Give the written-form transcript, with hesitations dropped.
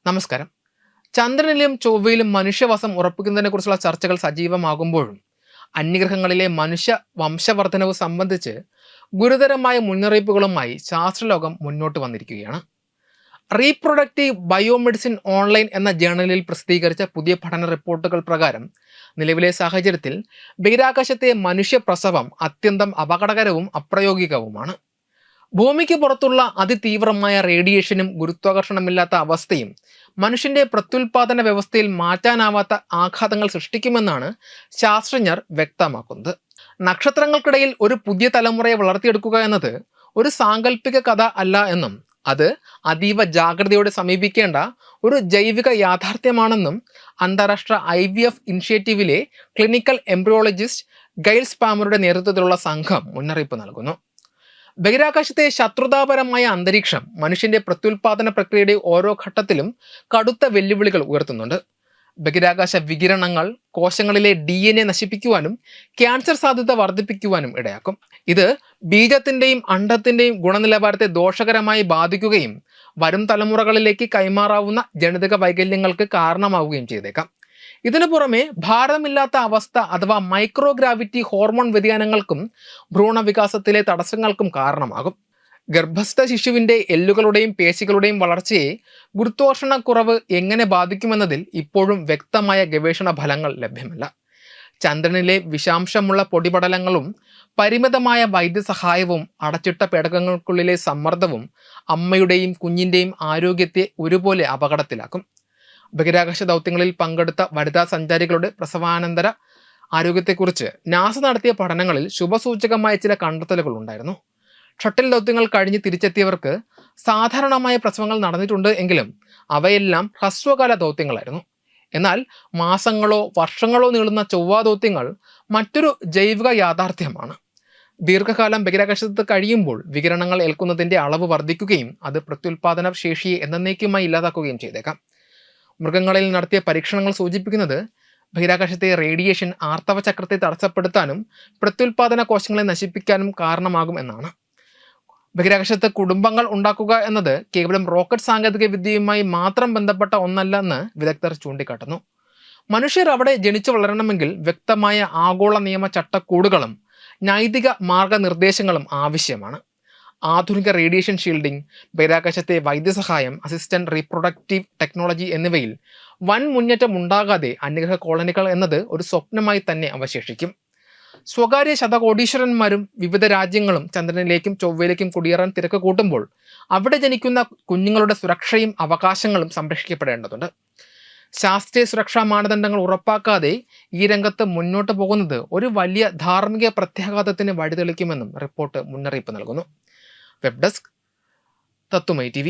നമസ്കാരം. ചന്ദ്രനിലും ചൊവ്വയിലും മനുഷ്യവാസം ഉറപ്പിക്കുന്നതിനെക്കുറിച്ചുള്ള ചർച്ചകൾ സജീവമാകുമ്പോഴും അന്യഗ്രഹങ്ങളിലെ മനുഷ്യ വംശവർദ്ധനവ് സംബന്ധിച്ച് ഗുരുതരമായ മുന്നറിയിപ്പുകളുമായി ശാസ്ത്രലോകം മുന്നോട്ട് വന്നിരിക്കുകയാണ്. റീപ്രൊഡക്റ്റീവ് ബയോമെഡിസിൻ ഓൺലൈൻ എന്ന ജേണലിൽ പ്രസിദ്ധീകരിച്ച പുതിയ പഠന റിപ്പോർട്ടുകൾ പ്രകാരം നിലവിലെ സാഹചര്യത്തിൽ ബഹിരാകാശത്തെ മനുഷ്യപ്രസവം അത്യന്തം അപകടകരവും അപ്രായോഗികവുമാണ്. ഭൂമിക്ക് പുറത്തുള്ള അതിതീവ്രമായ റേഡിയേഷനും ഗുരുത്വാകർഷണമില്ലാത്ത അവസ്ഥയും മനുഷ്യന്റെ പ്രത്യുൽപാദന വ്യവസ്ഥയിൽ മാറ്റാനാവാത്ത ആഘാതങ്ങൾ സൃഷ്ടിക്കുമെന്നാണ് ശാസ്ത്രജ്ഞർ വ്യക്തമാക്കുന്നത്. നക്ഷത്രങ്ങൾക്കിടയിൽ ഒരു പുതിയ തലമുറയെ വളർത്തിയെടുക്കുക എന്നത് ഒരു സാങ്കല്പിക കഥ അല്ല എന്നും അത് അതീവ ജാഗ്രതയോടെ സമീപിക്കേണ്ട ഒരു ജൈവിക യാഥാർത്ഥ്യമാണെന്നും അന്താരാഷ്ട്ര IVF ഇനിഷ്യേറ്റീവിലെ ക്ലിനിക്കൽ എംബ്രിയോളജിസ്റ്റ് ഗൈൽ സ്പാമറുടെ നേതൃത്വത്തിലുള്ള സംഘം മുന്നറിയിപ്പ് നൽകുന്നു. ബഹിരാകാശത്തെ ശത്രുതാപരമായ അന്തരീക്ഷം മനുഷ്യന്റെ പ്രത്യുൽപാദന പ്രക്രിയയുടെ ഓരോ ഘട്ടത്തിലും കടുത്ത വെല്ലുവിളികൾ ഉയർത്തുന്നുണ്ട്. ബഹിരാകാശ വികിരണങ്ങൾ കോശങ്ങളിലെ DNA നശിപ്പിക്കുവാനും ക്യാൻസർ സാധ്യത വർദ്ധിപ്പിക്കുവാനും ഇടയാക്കും. ഇത് ബീജത്തിന്റെയും അണ്ഡത്തിന്റെയും ഗുണനിലവാരത്തെ ദോഷകരമായി ബാധിക്കുകയും വരും തലമുറകളിലേക്ക് കൈമാറാവുന്ന ജനിതക വൈകല്യങ്ങൾക്ക് കാരണമാവുകയും ചെയ്തേക്കാം. ഇതിനു പുറമെ ഭാരമില്ലാത്ത അവസ്ഥ അഥവാ മൈക്രോഗ്രാവിറ്റി ഹോർമോൺ വ്യതിയാനങ്ങൾക്കും ഭ്രൂണവികാസത്തിലെ തടസ്സങ്ങൾക്കും കാരണമാകും. ഗർഭസ്ഥ ശിശുവിൻ്റെ എല്ലുകളുടെയും പേശികളുടെയും വളർച്ചയെ ഗുരുത്വാകർഷണക്കുറവ് എങ്ങനെ ബാധിക്കുമെന്നതിൽ ഇപ്പോഴും വ്യക്തമായ ഗവേഷണ ഫലങ്ങൾ ലഭ്യമല്ല. ചന്ദ്രനിലെ വിഷാംശമുള്ള പൊടിപടലങ്ങളും പരിമിതമായ വൈദ്യസഹായവും അടച്ചിട്ട പേടകങ്ങൾക്കുള്ളിലെ സമ്മർദ്ദവും അമ്മയുടെയും കുഞ്ഞിൻ്റെയും ആരോഗ്യത്തെ ഒരുപോലെ അപകടത്തിലാക്കും. ബഹിരാകാശ ദൗത്യങ്ങളിൽ പങ്കെടുത്ത വനിതാ സഞ്ചാരികളുടെ പ്രസവാനന്തര ആരോഗ്യത്തെക്കുറിച്ച് നാസ നടത്തിയ പഠനങ്ങളിൽ ശുഭസൂചകമായ ചില കണ്ടെത്തലുകൾ ഉണ്ടായിരുന്നു. ഷട്ടിൽ ദൗത്യങ്ങൾ കഴിഞ്ഞ് തിരിച്ചെത്തിയവർക്ക് സാധാരണമായ പ്രസവങ്ങൾ നടന്നിട്ടുണ്ട് എങ്കിലും അവയെല്ലാം ഹ്രസ്വകാല ദൗത്യങ്ങളായിരുന്നു. എന്നാൽ മാസങ്ങളോ വർഷങ്ങളോ നീളുന്ന ചൊവ്വാ ദൗത്യങ്ങൾ മറ്റൊരു ജൈവിക യാഥാർത്ഥ്യമാണ്. ദീർഘകാലം ബഹിരാകാശത്ത് കഴിയുമ്പോൾ വികിരണങ്ങൾ ഏൽക്കുന്നതിൻ്റെ അളവ് വർദ്ധിക്കുകയും അത് പ്രത്യുൽപാദന ശേഷിയെ എന്നേക്കുമായി ഇല്ലാതാക്കുകയും ചെയ്തേക്കാം. മൃഗങ്ങളിൽ നടത്തിയ പരീക്ഷണങ്ങൾ സൂചിപ്പിക്കുന്നത് ബഹിരാകാശത്തെ റേഡിയേഷൻ ആർത്തവ ചക്രത്തെ തടസ്സപ്പെടുത്താനും പ്രത്യുൽപാദന കോശങ്ങളെ നശിപ്പിക്കാനും കാരണമാകും എന്നാണ്. ബഹിരാകാശത്ത് കുടുംബങ്ങൾ ഉണ്ടാക്കുക എന്നത് കേവലം റോക്കറ്റ് സാങ്കേതിക വിദ്യയുമായി മാത്രം ബന്ധപ്പെട്ട ഒന്നല്ലെന്ന് വിദഗ്ധർ ചൂണ്ടിക്കാട്ടുന്നു. മനുഷ്യർ അവിടെ ജനിച്ചു വളരണമെങ്കിൽ വ്യക്തമായ ആഗോള നിയമ ചട്ടക്കൂടുകളും നൈതിക മാർഗനിർദ്ദേശങ്ങളും ആവശ്യമാണ്. ആധുനിക റേഡിയേഷൻ ഷീൽഡിംഗ്, ബഹിരാകാശത്തെ വൈദ്യസഹായം, അസിസ്റ്റന്റ് റീപ്രൊഡക്റ്റീവ് ടെക്നോളജി എന്നിവയിൽ വൻ മുന്നേറ്റം ഉണ്ടാകാതെ അന്യഗ്രഹ കോളനികൾ എന്നത് ഒരു സ്വപ്നമായി തന്നെ അവശേഷിക്കും. സ്വകാര്യ ശതകോടീശ്വരന്മാരും വിവിധ രാജ്യങ്ങളും ചന്ദ്രനിലേക്കും ചൊവ്വയിലേക്കും കുടിയേറാൻ തിരക്ക് കൂട്ടുമ്പോൾ അവിടെ ജനിക്കുന്ന കുഞ്ഞുങ്ങളുടെ സുരക്ഷയും അവകാശങ്ങളും സംരക്ഷിക്കപ്പെടേണ്ടതുണ്ട്. ശാസ്ത്രീയ സുരക്ഷാ മാനദണ്ഡങ്ങൾ ഉറപ്പാക്കാതെ ഈ രംഗത്ത് മുന്നോട്ട് പോകുന്നത് ഒരു വലിയ ധാർമ്മിക പ്രത്യാഘാതത്തിന് വഴിതെളിക്കുമെന്നും റിപ്പോർട്ട് മുന്നറിയിപ്പ് നൽകുന്നു. വെബ് ഡെസ്ക് തത്തുമൈ TV.